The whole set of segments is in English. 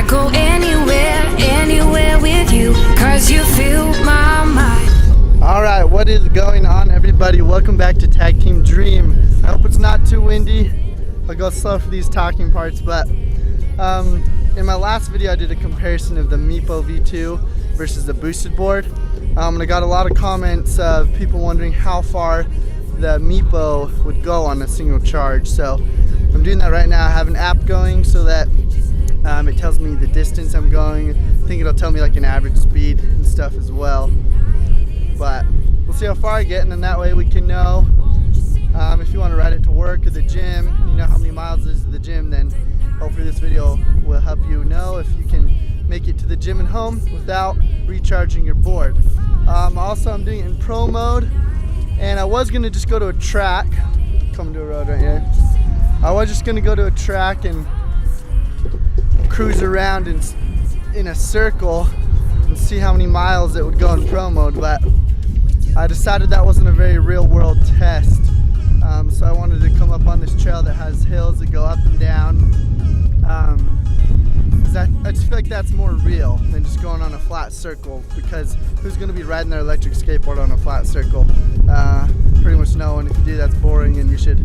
I'd go anywhere, anywhere with you, 'cause you fill my mind. Alright, what is going on, everybody? Welcome back to Tag Team Dream. I hope it's not too windy. I'll go slow for these talking parts, but in my last video I did a comparison of the Meepo V2 versus the boosted board. And I got a lot of comments of people wondering how far the Meepo would go on a single charge. So I'm doing that right now. I have an app going so that it tells me the distance I'm going. I think it'll tell me like an average speed and stuff as well. But we'll see how far I get, and then that way we can know if you want to ride it to work or the gym, you know how many miles it is to the gym, then hopefully this video will help you know if you can make it to the gym and home without recharging your board. Also, I'm doing it in pro mode, and I was going to just go to a track. Coming to a road right here. I was just going to go to a track and cruise around in a circle and see how many miles it would go in pro mode, but I decided that wasn't a very real world test. So I wanted to come up on this trail that has hills that go up and down, because I just feel like that's more real than just going on a flat circle, because who's going to be riding their electric skateboard on a flat circle? Pretty much no one. If you do, that's boring, and you should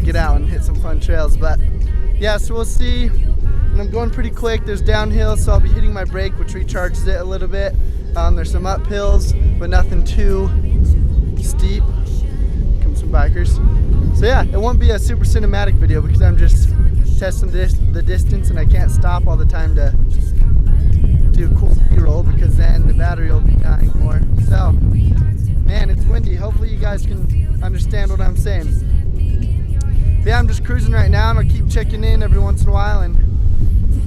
get out and hit some fun trails. But yeah, so we'll see. And I'm going pretty quick. There's downhill, so I'll be hitting my brake, which recharges it a little bit. There's some uphills, but nothing too steep. Come some bikers. So yeah, it won't be a super cinematic video because I'm just testing the distance, and I can't stop all the time to do a cool B-roll because then the battery will be dying more. So, man, it's windy. Hopefully you guys can understand what I'm saying. But yeah, I'm just cruising right now, and I'll keep checking in every once in a while and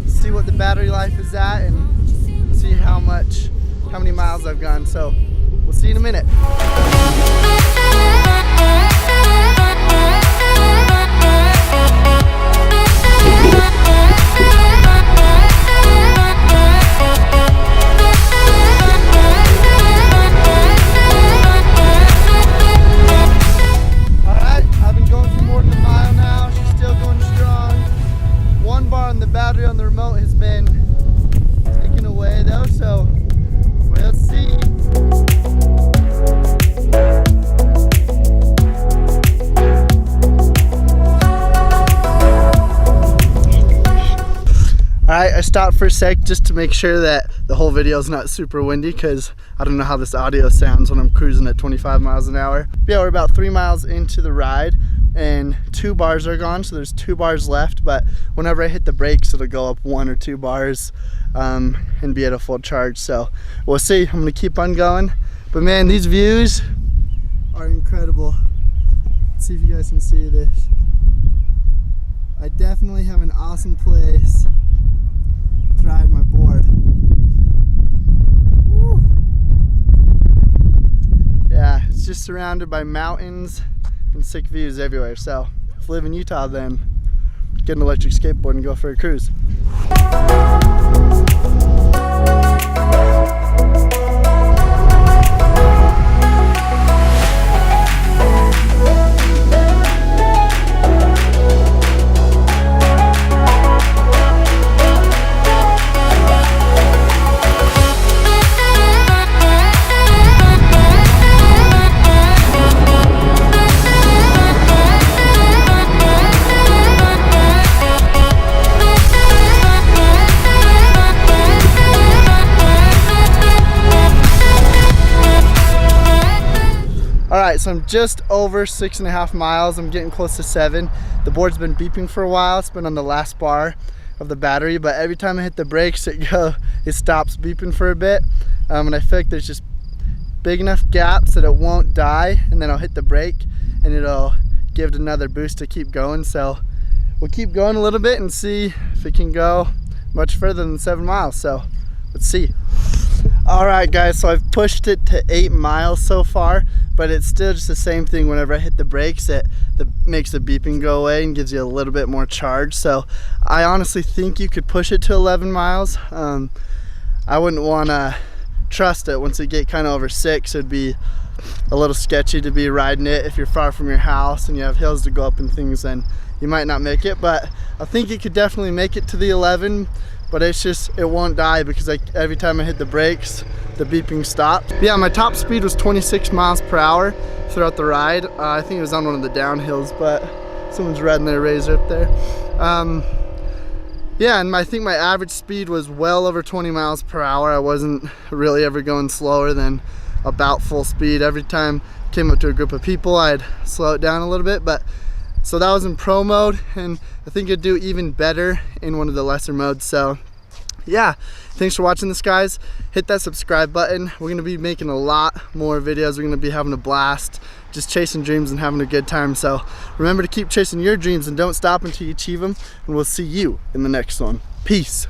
see what the battery life is at and see how many miles I've gone. So we'll see you in a minute. Alright, I've been going for more than a mile now. She's still going strong. One bar on the battery on the remote has been taken away though, so we'll see. Alright, I stopped for a sec just to make sure that the whole video is not super windy, because I don't know how this audio sounds when I'm cruising at 25 miles an hour. But yeah, we're about 3 miles into the ride and 2 bars are gone, so there's 2 bars left, but whenever I hit the brakes it'll go up 1 or 2 bars and be at a full charge. So we'll see. I'm gonna keep on going, but man, these views are incredible. Let's see if you guys can see this. I definitely have an awesome place to ride my board. Woo. Yeah, it's just surrounded by mountains and sick views everywhere. So if you live in Utah, then get an electric skateboard and go for a cruise. Alright, so I'm just over 6.5 miles. I'm getting close to 7. The board's been beeping for a while. It's been on the last bar of the battery, but every time I hit the brakes it stops beeping for a bit. And I feel like there's just big enough gaps that it won't die, and then I'll hit the brake and it'll give it another boost to keep going. So we'll keep going a little bit and see if it can go much further than 7 miles. So let's see. Alright guys, so I've pushed it to 8 miles so far, but it's still just the same thing. Whenever I hit the brakes, it makes the beeping go away and gives you a little bit more charge. So I honestly think you could push it to 11 miles. I wouldn't want to trust it. Once you get kind of over 6, it'd be a little sketchy to be riding it. If you're far from your house and you have hills to go up and things, then you might not make it, but I think you could definitely make it to the 11 but it's just, it won't die because every time I hit the brakes, the beeping stopped. Yeah, my top speed was 26 miles per hour throughout the ride. I think it was on one of the downhills, but someone's riding their Razor up there. Yeah, and I think my average speed was well over 20 miles per hour. I wasn't really ever going slower than about full speed. Every time I came up to a group of people, I'd slow it down a little bit, but so that was in pro mode, and I think it'd do even better in one of the lesser modes. So yeah, thanks for watching this, guys. Hit that subscribe button. We're gonna be making a lot more videos. We're gonna be having a blast, just chasing dreams and having a good time. So remember to keep chasing your dreams and don't stop until you achieve them, and we'll see you in the next one. Peace.